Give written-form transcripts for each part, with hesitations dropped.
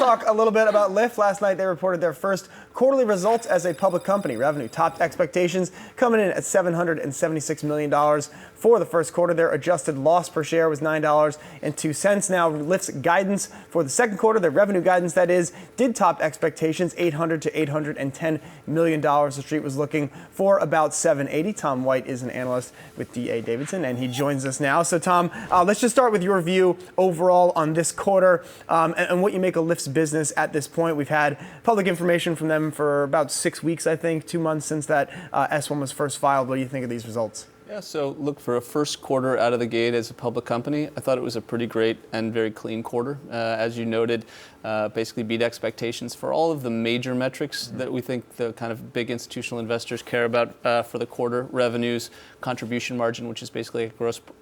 let's talk a little bit about Lyft. Last night, they reported their first quarterly results as a public company. Revenue topped expectations, coming in at $776 million for the first quarter. Their adjusted loss per share was $9.02. Now, Lyft's guidance for the second quarter, their revenue guidance, that is, did top expectations, $800 to $810 million. The street was looking for about $780. Tom White is an analyst with D.A. Davidson, and he joins us now. So, Tom, let's just start with your view overall on this quarter and what you make of Lyft's business at this point. We've had public information from them for about 6 weeks, I think, 2 months since that S-1 was first filed. What do you think of these results? Yeah, so look, for a first quarter out of the gate as a public company, I thought it was a pretty great and very clean quarter. As you noted, basically beat expectations for all of the major metrics that we think the kind of big institutional investors care about for the quarter: revenues, contribution margin, which is basically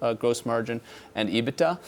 a gross margin, and EBITDA.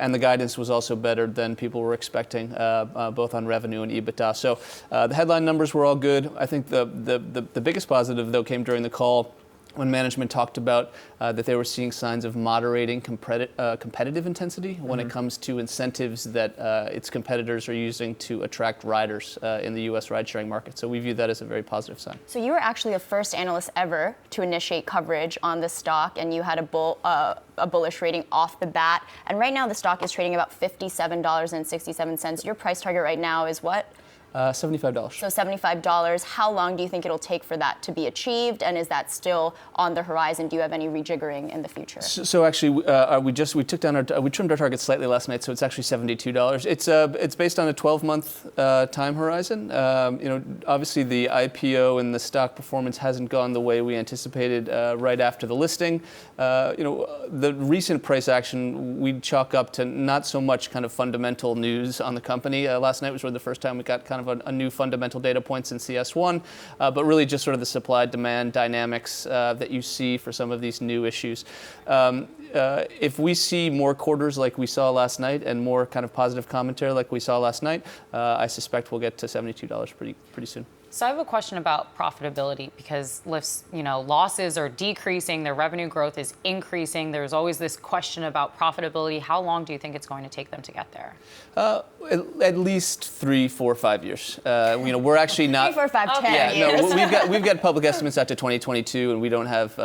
And the guidance was also better than people were expecting, both on revenue and EBITDA. So the headline numbers were all good. I think the biggest positive, though, came during the call when management talked about that they were seeing signs of moderating competitive intensity when it comes to incentives that its competitors are using to attract riders in the U.S. ride-sharing market. So we view that as a very positive sign. So you were actually the first analyst ever to initiate coverage on the stock, and you had a bullish rating off the bat. And right now the stock is trading about $57.67. Your price target right now is what? $75. So $75. How long do you think it'll take for that to be achieved? And is that still on the horizon? Do you have any rejiggering in the future? So actually, we trimmed our target slightly last night, so it's actually $72. It's based on a 12-month time horizon. Obviously the IPO and the stock performance hasn't gone the way we anticipated right after the listing. The recent price action we'd chalk up to not so much kind of fundamental news on the company. Last night was really the first time we got kind of a new fundamental data point since the S1, but really just sort of the supply-demand dynamics that you see for some of these new issues. If we see more quarters like we saw last night and more kind of positive commentary like we saw last night, I suspect we'll get to $72 pretty soon. So I have a question about profitability, because Lyft's, losses are decreasing, their revenue growth is increasing. There's always this question about profitability. How long do you think it's going to take them to get there? At least 3, 4, 5 years. We're actually not 3, 4, 5, 10 years. No, we've got public estimates out to 2022, and we don't have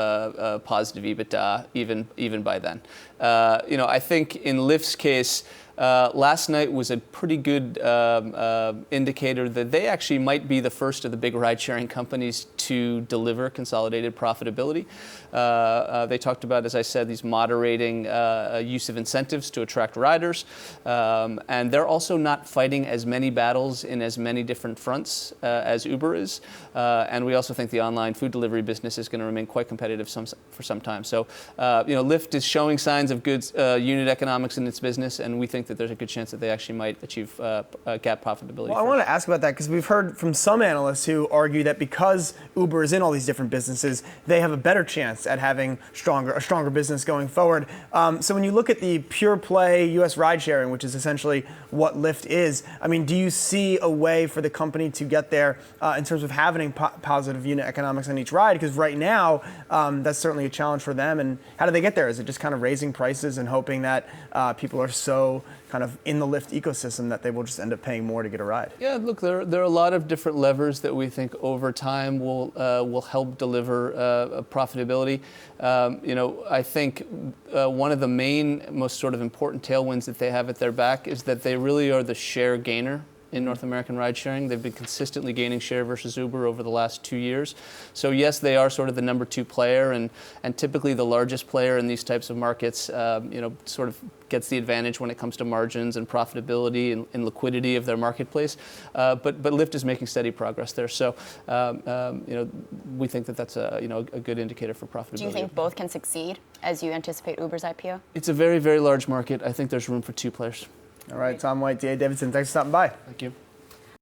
positive EBITDA even by then. I think in Lyft's case, last night was a pretty good indicator that they actually might be the first of the big ride-sharing companies to deliver consolidated profitability. They talked about, as I said, these moderating use of incentives to attract riders. And they're also not fighting as many battles in as many different fronts as Uber is. And we also think the online food delivery business is going to remain quite competitive for some time. So, Lyft is showing signs of good unit economics in its business, and we think that there's a good chance that they actually might achieve GAAP profitability. Well, I want to ask about that because we've heard from some analysts who argue that because Uber is in all these different businesses, they have a better chance at having a stronger business going forward. So when you look at the pure play U.S. ride sharing, which is essentially what Lyft is, I mean, do you see a way for the company to get there in terms of having positive unit economics on each ride? Because right now, that's certainly a challenge for them. And how do they get there? Is it just kind of raising prices and hoping that people are so kind of in the Lyft ecosystem that they will just end up paying more to get a ride? Yeah, look, there are a lot of different levers that we think over time will help deliver profitability. I think one of the most sort of important tailwinds that they have at their back is that they really are the share gainer in North American ride sharing. They've been consistently gaining share versus Uber over the last 2 years. So yes, they are sort of the number 2 player and typically the largest player in these types of markets, sort of gets the advantage when it comes to margins and profitability and liquidity of their marketplace. But Lyft is making steady progress there. So, we think that that's a good indicator for profitability. Do you think both can succeed as you anticipate Uber's IPO? It's a very, very large market. I think there's room for 2 players. All right, Tom White, D.A. Davidson, thanks for stopping by. Thank you.